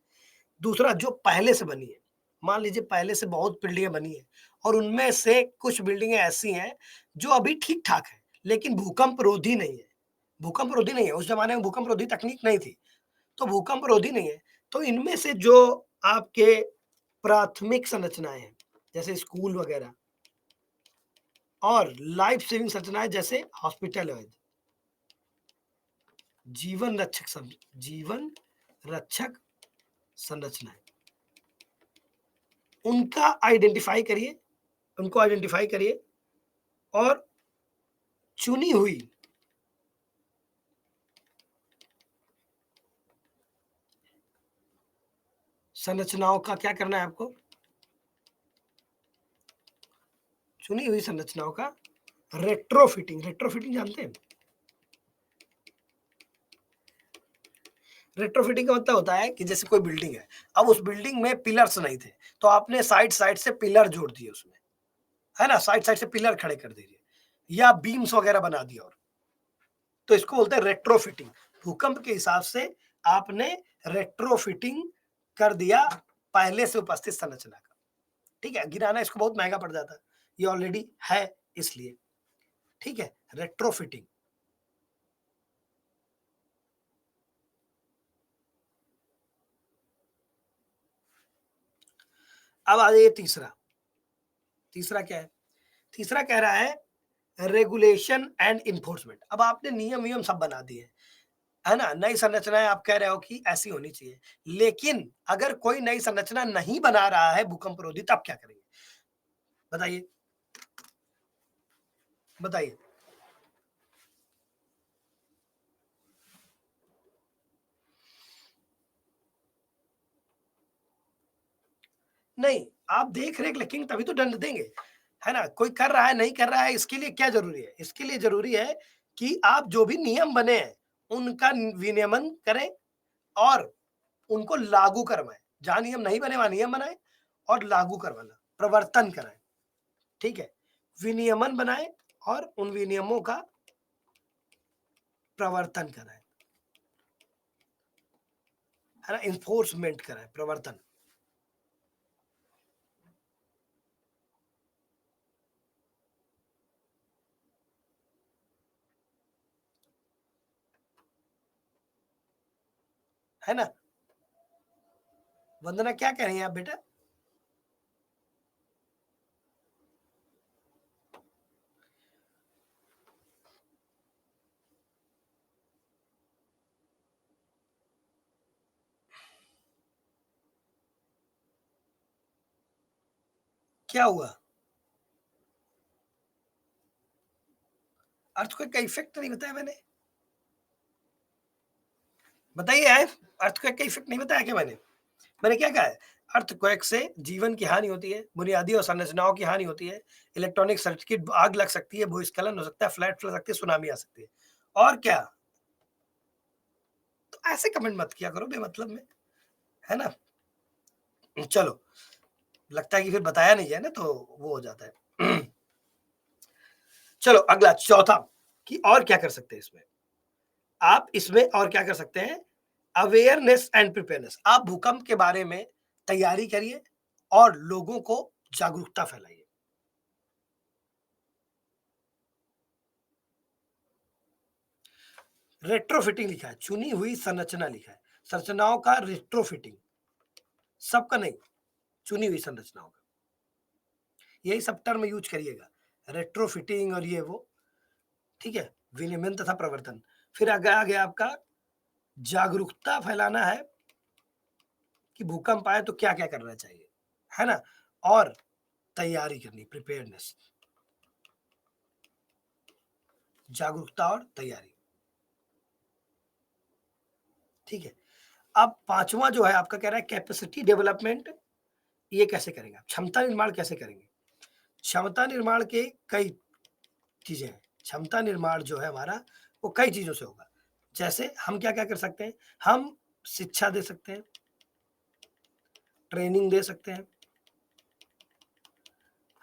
दूसरा, जो पहले से बनी है, मान लीजिए पहले से बहुत बिल्डिंगें बनी है और उनमें से कुछ बिल्डिंगें ऐसी हैं जो अभी ठीक ठाक है लेकिन भूकंप रोधी नहीं है, भूकंप रोधी नहीं है, उस जमाने में भूकंप रोधी तकनीक नहीं थी, तो भूकंप रोधी नहीं है। तो इनमें से जो आपके प्राथमिक संरचनाएं हैं जैसे स्कूल वगैरह और लाइफ सेविंग संरचनाएं जैसे हॉस्पिटल है, जीवन रक्षक संरचनाएं, उनका आइडेंटिफाई करिए, उनको आइडेंटिफाई करिए और चुनी हुई संरचनाओं का क्या करना है आपको, चुनी हुई संरचनाओं का रेट्रोफिटिंग, रेट्रोफिटिंग जानते हैं? रेट्रोफिटिंग का मतलब होता है कि जैसे कोई बिल्डिंग है, अब उस बिल्डिंग में पिलर्स नहीं थे तो आपने साइड साइड से पिलर जोड़ दिए उसमें, है ना, साइड साइड से पिलर खड़े कर दीजिए या बीम्स वगैरह बना दिए, और तो इसको बोलते हैं रेट्रोफिटिंग। भूकंप के हिसाब से आपने रेट्रोफिटिंग कर दिया पहले से उपस्थित संरचना का। ठीक है, गिराना इसको बहुत महंगा पड़ जाता है, ये ऑलरेडी है इसलिए। ठीक है, रेट्रोफिटिंग। अब आ जाइए तीसरा, तीसरा क्या है, तीसरा कह रहा है रेगुलेशन एंड इन्फोर्समेंट। अब आपने नियम वियम सब बना दिए, है ना, नई संरचनाएं आप कह रहे हो कि ऐसी होनी चाहिए, लेकिन अगर कोई नई संरचना नहीं बना रहा है भूकंप रोधी तब क्या करेंगे, बताइए, बताइए। नहीं, आप देख रेख रखेंगे तभी तो दंड देंगे, है ना, कोई कर रहा है नहीं कर रहा है, इसके लिए क्या जरूरी है, इसके लिए जरूरी है कि आप जो भी नियम बने हैं उनका विनियमन करें और उनको लागू करवाएं, जहां नियम नहीं बने वहां नियम बनाएं और लागू करवाना, प्रवर्तन कराएं। ठीक है, विनियमन बनाएं और उन विनियमों का प्रवर्तन कराएं, है ना, इन्फोर्समेंट कराएं, प्रवर्तन। है ना, वंदना क्या कह रही हैं आप बेटा? क्या हुआ, अर्थक्वेक का इफेक्ट नहीं बताया मैंने, बताइए यार, अर्थक्वेक का इफेक्ट नहीं बताया क्या मैंने? मैंने क्या कहा है, अर्थक्वेक से जीवन की हानि होती है, बुनियादी और संरचनाओं की हानि होती है, इलेक्ट्रॉनिक सर्किट आग लग सकती है, भूस्खलन हो सकता है, फ्लैट फ्लड सकती है, सुनामी आ सकती है, और क्या? तो ऐसे कमेंट मत किया करो बेमतलब में, है ना। चलो, लगता है कि फिर बताया नहीं है ना तो वो हो जाता है। चलो अगला चौथा कि और क्या कर सकते हैं इसमें? आप इसमें और क्या कर सकते हैं? Awareness and preparedness. आप भूकंप के बारे में तैयारी करिए और लोगों को जागरूकता फैलाइए। रेट्रोफिटिंग लिखा है, चुनी हुई संरचना लिखा है। संरचनाओं का रेट्रोफिटिंग, सबका नहीं, चुनी हुई संरचनाओं का। यही सब टर्म यूज करिएगा, रेट्रोफिटिंग और ये वो, ठीक है? विनियमन तथा प्रवर्तन। फिर आगे आ गया आपका जागरूकता फैलाना है कि भूकंप आए तो क्या-क्या करना चाहिए, है ना? और तैयारी करनी, प्रिपेयरनेस, जागरूकता और तैयारी, ठीक है? अब 5वां जो है आपका कह रहा है कैपेसिटी डेवलपमेंट, ये कैसे करेंगे आप? क्षमता निर्माण कैसे करेंगे? क्षमता निर्माण के कई चीज़ें हैं। क्षमता निर्माण जो है हमारा, वो कई चीज़ों से होगा। जैसे हम क्या-क्या कर सकते हैं? हम शिक्षा दे सकते हैं, ट्रेनिंग दे सकते हैं,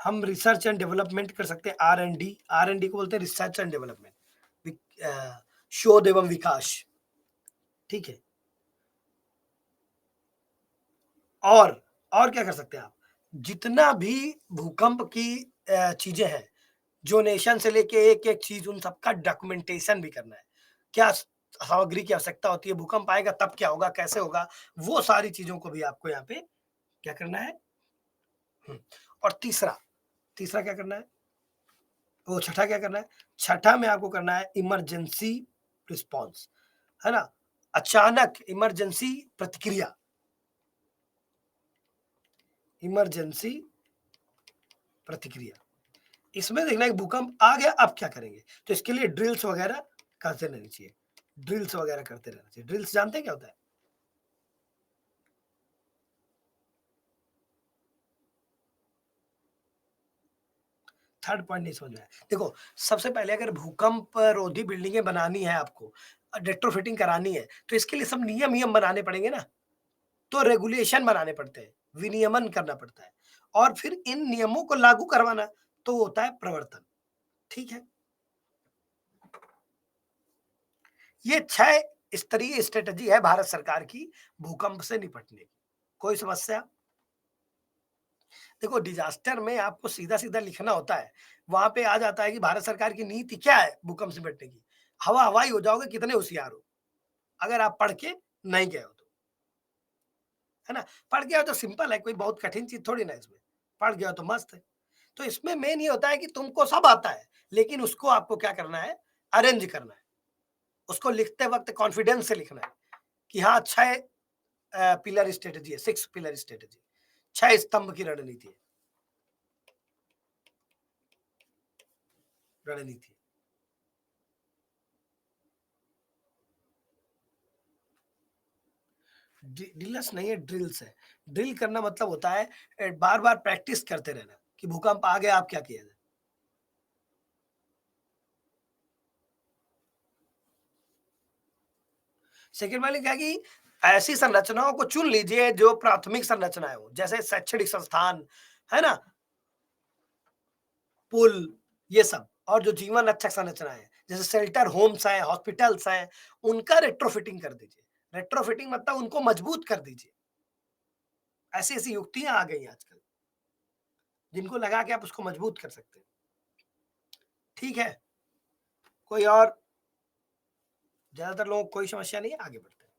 हम रिसर्च एंड डेवलपमेंट कर सकते हैं, आर-एन-डी, आर-एन-डी को बोलते हैं रिसर्च एंड डेवलपमेंट, शोध एवं विकास, ठीक है? और और क्या कर सकते हैं आप? जितना भी भूकंप की चीज़ें हैं, ज़ोनेशन से लेके एक-एक चीज़, उन सबका डॉक्यूमेंटेशन भी करना है। क्या सामग्री की आवश्यकता होती है, भूकंप आएगा तब क्या होगा, कैसे होगा, वो सारी चीज़ों को भी आपको यहाँ पे क्या करना है? हुँ, और तीसरा, तीसरा क्या करना है? वो छठा क्या करना है? छठा में आपको करना है इमरजेंसी रिस्पॉन्स, है ना? अचानक इमरजेंसी प्रतिक्रिया, इमरजेंसी प्रतिक्रिया। इसमें देखना है कि भूकंप आ गया, अब क्या करेंगे? तो इसके लिए ड्रिल्स वगैरह करते रहनी चाहिए। ड्रिल्स वगैरह करते रहना चाहिए। ड्रिल्स जानते हैं क्या होता है? थर्ड पॉइंट नहीं समझ में आया। देखो, सबसे पहले अगर भूकंप रोधी बिल्डिंगें बनानी है आपको, रेट्रोफिटिंग करानी है, तो इसके लिए सब नियम-वियम बनाने पड़ेंगे ना। तो रेगुलेशन बनाने पड़ते हैं, विनियमन करना पड़ता है और फिर इन नियमों को लागू करवाना, तो होता है प्रवर्तन, ठीक है? ये 6 स्तरीय स्ट्रैटेजी है भारत सरकार की भूकंप से निपटने की। कोई समस्या? देखो, डिजास्टर में आपको सीधा-सीधा लिखना होता है। वहाँ पे आ जाता है कि भारत सरकार की नीति क्या है भूकंप से निपटने की। हवा-हवाई हो जाओगे कितने होशियार हो, अगर आप पढ़ के नहीं गए हो तो, है ना? पढ़ गए हो तो सिंपल है, कोई बहुत कठिन चीज़ थोड़ी ना है इसमें। पढ़ गए हो तो मस्त है। तो इसमें मेन ये होता है कि तुमको सब आता है, लेकिन उसको आपको क्या करना है? अरेंज करना है। उसको लिखते वक़्त कॉन्फिडेंस से लिखना है कि हाँ, 6 पिलर स्ट्रैटेजी है, 6 पिलर स्ट्रैटेजी, 6 स्तंभ की रणनीति है, रणनीति। ड्रिल्स नहीं है, ड्रिल्स है। ड्रिल करना मतलब होता है बार बार प्रैक्टिस करते रहना कि भूकंप आ गया, आप क्या किया जाए। सेकेंड वाले क्या कि ऐसी संरचनाओं को चुन लीजिए जो प्राथमिक संरचनाएं हो, जैसे शैक्षणिक संस्थान, है ना, पुल, ये सब, और जो जीवन रक्षक संरचनाएं हैं जैसे शेल्टर होम्स हैं, हॉस्पिटल्स हैं, उनका रेट्रोफिटिंग कर दीजिए। रेट्रोफिटिंग मतलब उनको मजबूत कर दीजिए। ऐसी ऐसी युक्तियां आ गई हैं आजकल जिनको लगा के आप उसको मजबूत कर सकते हैं, ठीक है? कोई और? ज्यादातर लोगों को कोई समस्या नहीं है, आगे बढ़ते हैं।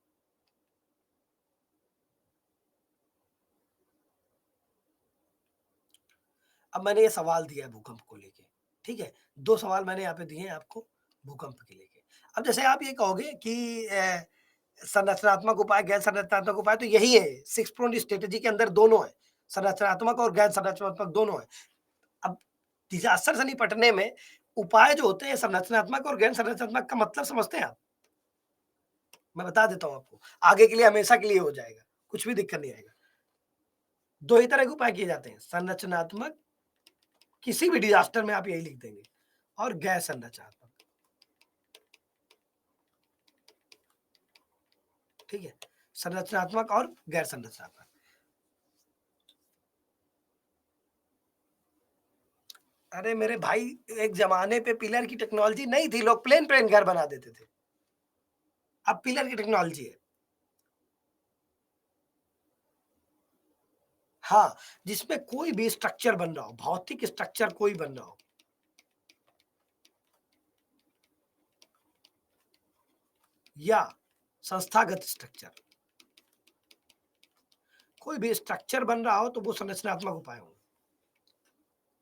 अब मैंने ये सवाल दिया है भूकंप को लेके, ठीक है? 2 सवाल मैंने यहाँ पे दिए हैं आपको भूकंप के लेके। अब जैसे आप ये कहोगे कि संरचनात्मक उपाय, गैर संरचनात्मक उपाय, तो यही है, 6 प्रोन स्ट्रैटेजी के अंदर दोनों है, संरचनात्मक और गैर संरचनात्मक दोनों है। अब डिजास्टर से निपटने में उपाय जो होते हैं संरचनात्मक और गैर संरचनात्मक का मतलब समझते हैं आप? मैं बता देता हूँ आपको, आगे के लिए हमेशा के लिए हो जाएगा, कुछ भी दिक्कत नहीं आएगा। 2 ही तरह के उपाय किए जाते हैं, संरचनात्मक, किसी भी डिजास्टर में आप यही लिख देंगे, और गैर संरचनात्मक, ठीक है? संरचनात्मक और गैर संरचनात्मक। अरे मेरे भाई, एक ज़माने पे पिलर की टेक्नोलॉज़ी नहीं थी, लोग प्लेन-प्लेन घर बना देते थे। अब पिलर की टेक्नोलॉज़ी है। हाँ, जिसमें कोई भी स्ट्रक्चर बन रहा हो, भौतिक स्ट्रक्चर कोई बन रहा हो, या संस्थागत स्ट्रक्चर, कोई भी स्ट्रक्चर बन रहा हो तो वो संरचनात्मक उपाय होंगे।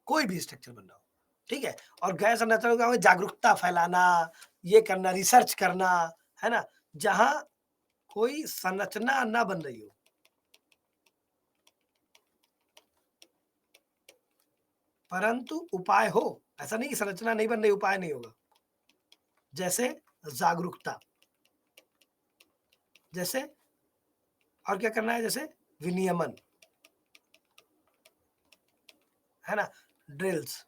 कोई भी स्ट्रक्चर बन रहा हो, ठीक है? और गैर संरचनात्मक क्या होगा, जागरूकता फैलाना, ये करना, रिसर्च करना, है ना? जहाँ कोई संरचना ना बन रही हो। परंतु उपाय हो, ऐसा नहीं कि संरचना नहीं बन रही, उपाय नहीं होगा। जैसे जागरूकता, जैसे और क्या करना है, जैसे विनियमन, है ना? ड्रिल्स,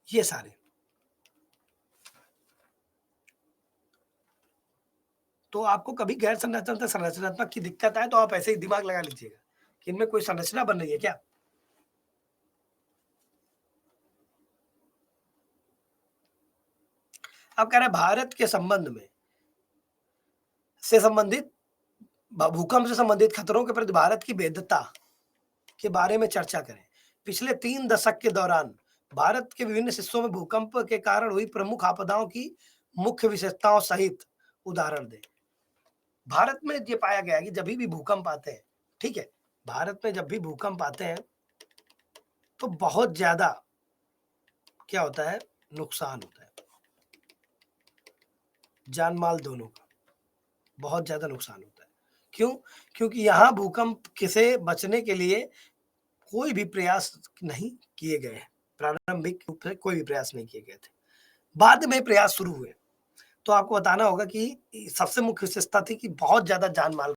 ये सारे। तो आपको कभी गैर संरचनात्मक संरचनात्मक की दिक्कत आए तो आप ऐसे ही दिमाग लगा लीजिएगा कि इनमें कोई संरचना बन रही है क्या? अब कह रहे हैं भारत के संबंध में से संबंधित भूकंप से संबंधित खतरों के प्रति भारत की भेद्यता के बारे में चर्चा करें। पिछले 3 दशक के दौरान भारत के विभिन्न हिस्सों में भूकंप के कारण हुई प्रमुख आपदाओं की मुख्य विशेषताओं सहित उदाहरण दें। भारत में ये पाया गया है कि जभी भी भूकंप आते हैं, ठीक है? भारत में जब भी भूकंप आते हैं, तो बहुत ज़्यादा क्या होता है, नुकसान होता है। जान-माल दोनों का, बहुत ज़्यादा नुकसान होता है। क्यों? क्योंकि यहाँ भूकंप के से बचने के लिए कोई भी प्रयास नहीं किए गए हैं। प्रारंभिक रूप से कोई भी प्रयास नहीं किए गए थे। बाद में प्रयास शुरू हुए। तो आपको बताना होगा कि सबसे मुख्य विशेषता थी कि बहुत ज़्यादा जान-माल